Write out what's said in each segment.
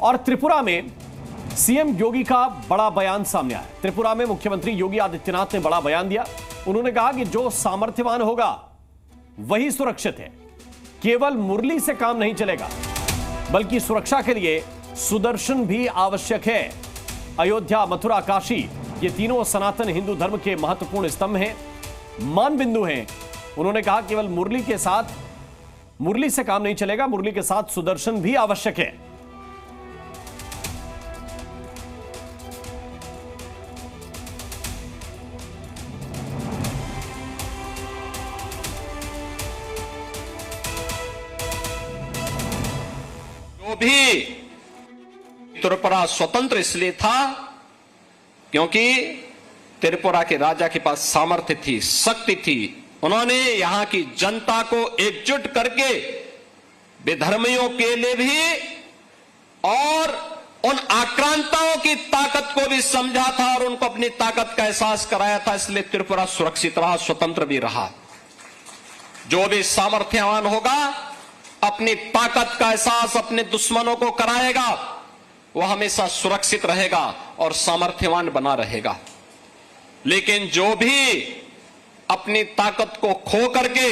और त्रिपुरा में सीएम योगी का बड़ा बयान सामने आया। त्रिपुरा में मुख्यमंत्री योगी आदित्यनाथ ने बड़ा बयान दिया। उन्होंने कहा कि जो सामर्थ्यवान होगा वही सुरक्षित है। केवल मुरली से काम नहीं चलेगा, बल्कि सुरक्षा के लिए सुदर्शन भी आवश्यक है। अयोध्या, मथुरा, काशी ये तीनों सनातन हिंदू धर्म के महत्वपूर्ण स्तंभ हैं, मान बिंदु हैं। उन्होंने कहा केवल मुरली से काम नहीं चलेगा, मुरली के साथ सुदर्शन भी आवश्यक है। जो भी त्रिपुरा स्वतंत्र इसलिए था क्योंकि त्रिपुरा के राजा के पास सामर्थ्य थी, शक्ति थी। उन्होंने यहां की जनता को एकजुट करके विधर्मियों के लिए भी और उन आक्रांताओं की ताकत को भी समझा था और उनको अपनी ताकत का एहसास कराया था। इसलिए त्रिपुरा सुरक्षित रहा, स्वतंत्र भी रहा। जो भी सामर्थ्यवान होगा अपनी ताकत का एहसास अपने दुश्मनों को कराएगा, वह हमेशा सुरक्षित रहेगा और सामर्थ्यवान बना रहेगा। लेकिन जो भी अपनी ताकत को खो करके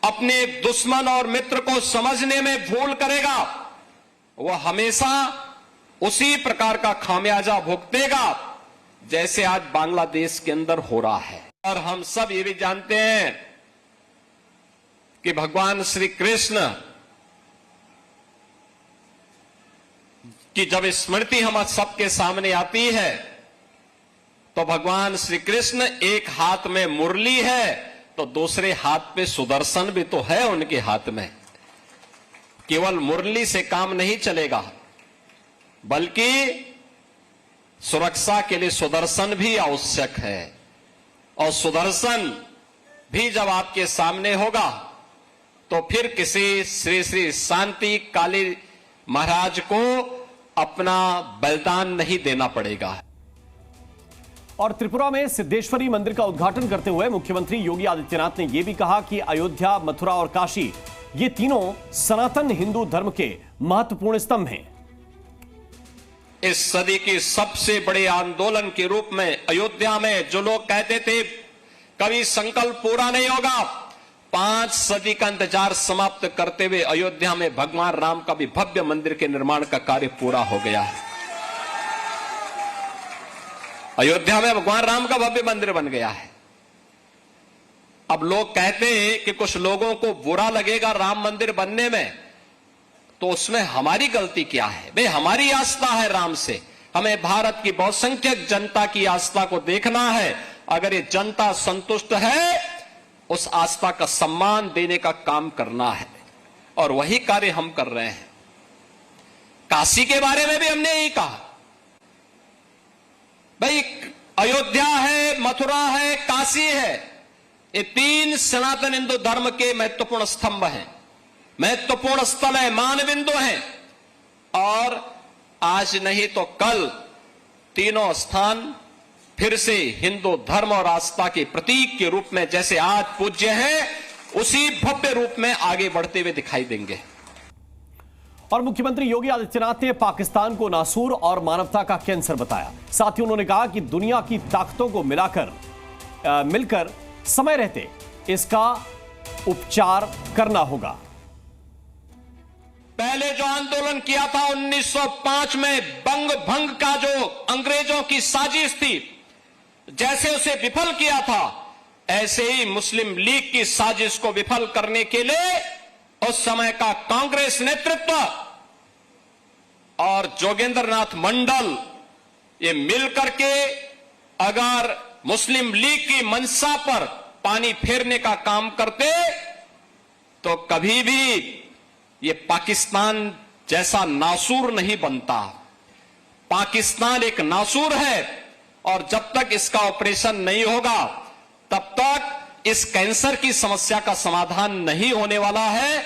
अपने दुश्मन और मित्र को समझने में भूल करेगा, वह हमेशा उसी प्रकार का खामियाजा भुगतेगा जैसे आज बांग्लादेश के अंदर हो रहा है। और हम सब ये भी जानते हैं कि भगवान श्री कृष्ण की जब स्मृति हम सबके सामने आती है तो भगवान श्री कृष्ण एक हाथ में मुरली है तो दूसरे हाथ पे सुदर्शन भी तो है उनके हाथ में। केवल मुरली से काम नहीं चलेगा, बल्कि सुरक्षा के लिए सुदर्शन भी आवश्यक है। और सुदर्शन भी जब आपके सामने होगा तो फिर किसी श्री श्री शांति काली महाराज को अपना बलिदान नहीं देना पड़ेगा। और त्रिपुरा में सिद्धेश्वरी मंदिर का उद्घाटन करते हुए मुख्यमंत्री योगी आदित्यनाथ ने यह भी कहा कि अयोध्या, मथुरा और काशी ये तीनों सनातन हिंदू धर्म के महत्वपूर्ण स्तंभ हैं। इस सदी के सबसे बड़े आंदोलन के रूप में अयोध्या में जो लोग कहते थे कभी संकल्प पूरा नहीं होगा, 5 सदी का इंतजार समाप्त करते हुए अयोध्या में भगवान राम का भी भव्य मंदिर के निर्माण का कार्य पूरा हो गया है। अयोध्या में भगवान राम का भव्य मंदिर बन गया है। अब लोग कहते हैं कि कुछ लोगों को बुरा लगेगा राम मंदिर बनने में, तो उसमें हमारी गलती क्या है? भाई हमारी आस्था है राम से, हमें भारत की बहुसंख्यक जनता की आस्था को देखना है। अगर ये जनता संतुष्ट है, उस आस्था का सम्मान देने का काम करना है और वही कार्य हम कर रहे हैं। काशी के बारे में भी हमने यही कहा, भाई अयोध्या है, मथुरा है, काशी है, ये 3 सनातन हिंदू धर्म के महत्वपूर्ण स्तंभ हैं, महत्वपूर्ण स्थल है, मान बिंदु हैं। और आज नहीं तो कल तीनों स्थान फिर से हिंदू धर्म और आस्था के प्रतीक के रूप में जैसे आज पूज्य हैं, उसी भव्य रूप में आगे बढ़ते हुए दिखाई देंगे। और मुख्यमंत्री योगी आदित्यनाथ ने पाकिस्तान को नासूर और मानवता का कैंसर बताया। साथ ही उन्होंने कहा कि दुनिया की ताकतों को मिलकर समय रहते इसका उपचार करना होगा। पहले जो आंदोलन किया था 1905 में बंग भंग का जो अंग्रेजों की साजिश थी, जैसे उसे विफल किया था, ऐसे ही मुस्लिम लीग की साजिश को विफल करने के लिए उस समय का कांग्रेस नेतृत्व और जोगेंद्र नाथ मंडल ये मिलकर के अगर मुस्लिम लीग की मंशा पर पानी फेरने का काम करते तो कभी भी ये पाकिस्तान जैसा नासूर नहीं बनता। पाकिस्तान एक नासूर है और जब तक इसका ऑपरेशन नहीं होगा तब तक इस कैंसर की समस्या का समाधान नहीं होने वाला है।